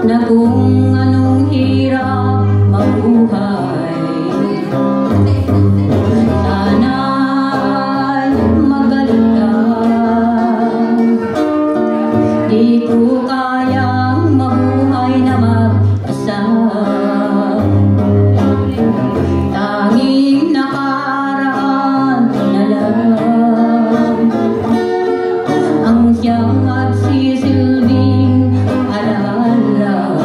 na kung anong hirap mabuhay. Sana'y magaling lang, di ko kayang mabuhay na mag-isa. Tanging nakaraan na lang ang siyang magsisilbing alaala.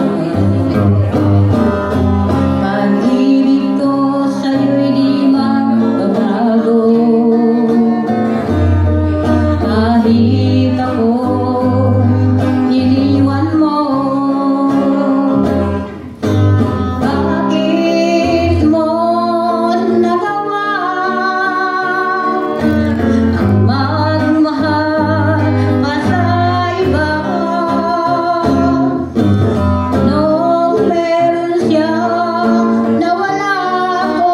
Pag-ibig ko sa'yo'y di magbabago, kahit ako iniwan mo. Bakit mo nagawa ang magmahal pa sa iba? Nung meron siya na wala ako,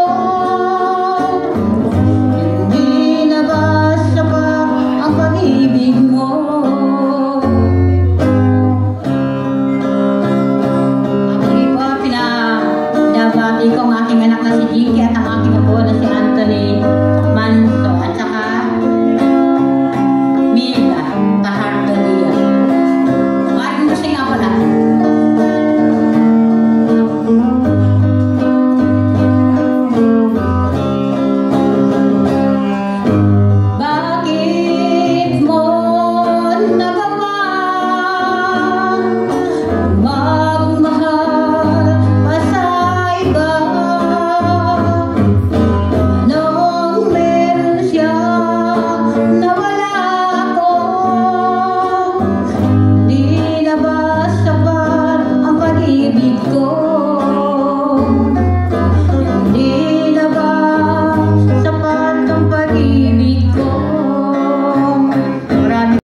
hindi na ba sapat ang pag-ibig mo? Actually po, pinabati ko ang aking anak na si Jinky at ang aking apo na si Anthony Manso.